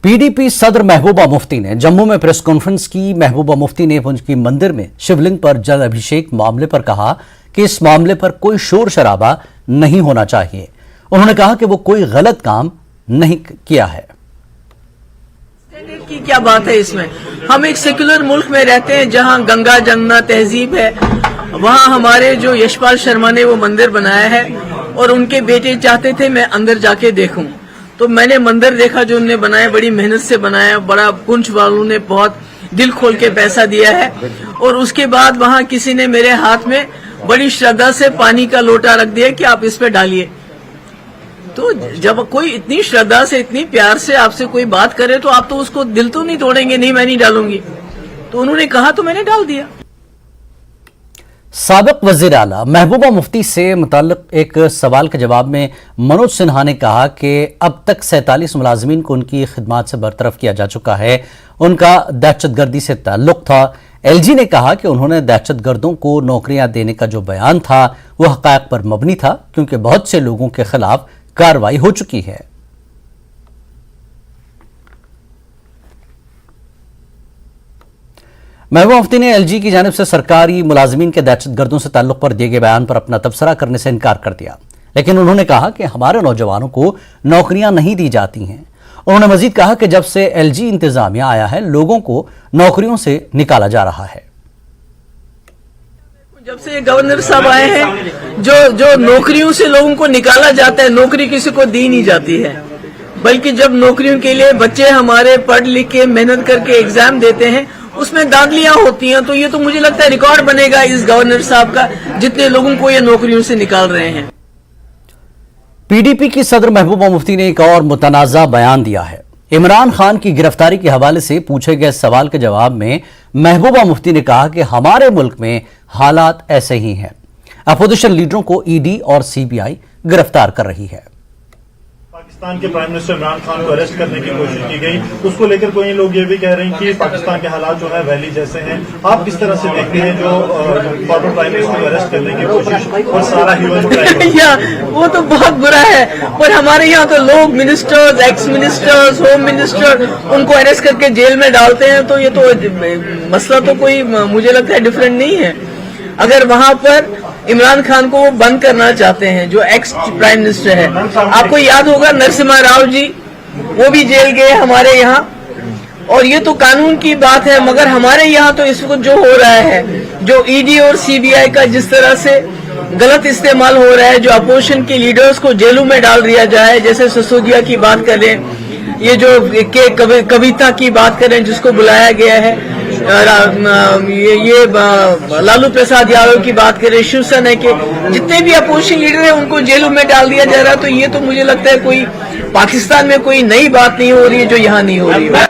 PDP सदर महबूबा मुफ्ती ने जम्मू में प्रेस कॉन्फ्रेंस की। महबूबा मुफ्ती ने पुंछ की मंदिर में शिवलिंग पर जल अभिषेक मामले पर कहा कि इस मामले पर कोई शोर शराबा नहीं होना चाहिए। उन्होंने कहा कि वो कोई गलत काम नहीं किया है। की क्या बात है इसमें? हम एक सेक्युलर मुल्क में रहते हैं जहां गंगा जमुना तहजीब है। वहां हमारे जो यशपाल शर्मा ने वो मंदिर बनाया है और उनके बेटे चाहते थे मैं अंदर जाके देखूं, तो मैंने मंदिर देखा जो उन्होंने बनाया, बड़ी मेहनत से बनाया, बड़ा पुंछ वालों ने बहुत दिल खोल के पैसा दिया है। और उसके बाद वहां किसी ने मेरे हाथ में बड़ी श्रद्धा से पानी का लोटा रख दिया कि आप इस पे डालिए। तो जब कोई इतनी श्रद्धा से इतनी प्यार से आपसे कोई बात करे तो आप तो उसको दिल तो नहीं तोड़ेंगे, नहीं मैं नहीं डालूंगी। तो उन्होंने कहा तो मैंने डाल दिया। साबिक वजीर आला महबूबा मुफ्ती से मुताल्लिक एक सवाल के जवाब में मनोज सिन्हा ने कहा कि अब तक 47 मुलाजमीन को उनकी खिदमात से बरतरफ किया जा चुका है। उनका दहशतगर्दी से ताल्लुक था। एलजी ने कहा कि उन्होंने दहशतगर्दों को नौकरियां देने का जो बयान था वो हक़ाइक़ पर मबनी था, क्योंकि बहुत से लोगों के खिलाफ कार्रवाई हो चुकी है। महबूबा मुफ्ती ने एलजी की जानिब से सरकारी मुलाजमीन के दहशतगर्दों से ताल्लुक पर दिए गए बयान पर अपना तबसरा करने से इनकार कर दिया, लेकिन उन्होंने कहा कि हमारे नौजवानों को नौकरियां नहीं दी जाती हैं। उन्होंने मजीद कहा कि जब से एलजी इंतजामिया आया है लोगों को नौकरियों से निकाला जा रहा है। जब से गवर्नर साहब आए हैं जो नौकरियों से लोगों को निकाला जाता है, नौकरी किसी को दी नहीं जाती है, बल्कि जब नौकरियों के लिए बच्चे हमारे पढ़ लिख के मेहनत करके एग्जाम देते हैं उसमें दाखिलियां होती हैं। तो ये तो मुझे लगता है रिकॉर्ड बनेगा इस गवर्नर साहब का, जितने लोगों को ये नौकरियों से निकाल रहे हैं। पीडीपी की सदर महबूबा मुफ्ती ने एक और मुतनाज़ा बयान दिया है। इमरान खान की गिरफ्तारी के हवाले से पूछे गए सवाल के जवाब में महबूबा मुफ्ती ने कहा कि हमारे मुल्क में हालात ऐसे ही हैं। अपोजिशन लीडरों को ईडी और सीबीआई गिरफ्तार कर रही है। पाकिस्तान के प्राइम मिनिस्टर इमरान खान को अरेस्ट करने की कोशिश की गई, उसको लेकर कोई लोग ये भी कह रहे हैं कि पाकिस्तान के हालात जो है वैली जैसे हैं। आप किस तरह से देखते हैं जो फॉर्मर प्राइम मिनिस्टर को अरेस्ट करने की कोशिश और सारा ह्यूमन वो तो बहुत बुरा है, पर हमारे यहाँ तो लोग ministers, x ministers, home minister उनको अरेस्ट करके जेल में डालते हैं। तो ये तो मसला तो कोई मुझे लगता है डिफरेंट नहीं है। अगर वहां पर इमरान खान को वो बंद करना चाहते हैं जो एक्स प्राइम मिनिस्टर है, आपको याद होगा नरसिम्हा राव जी वो भी जेल गए हमारे यहाँ, और ये तो कानून की बात है। मगर हमारे यहाँ तो इस वक्त जो हो रहा है, जो ईडी और सीबीआई का जिस तरह से गलत इस्तेमाल हो रहा है, जो अपोजिशन के लीडर्स को जेलों में डाल दिया जाए, जैसे सिसोदिया की बात करें, ये जो कविता की बात करें जिसको बुलाया गया है, ये लालू प्रसाद यादव की बात करें, शिवसेना के जितने भी अपोजिशन लीडर हैं उनको जेलों में डाल दिया जा रहा है। तो ये तो मुझे लगता है कोई पाकिस्तान में कोई नई बात नहीं हो रही है जो यहाँ नहीं हो रही है।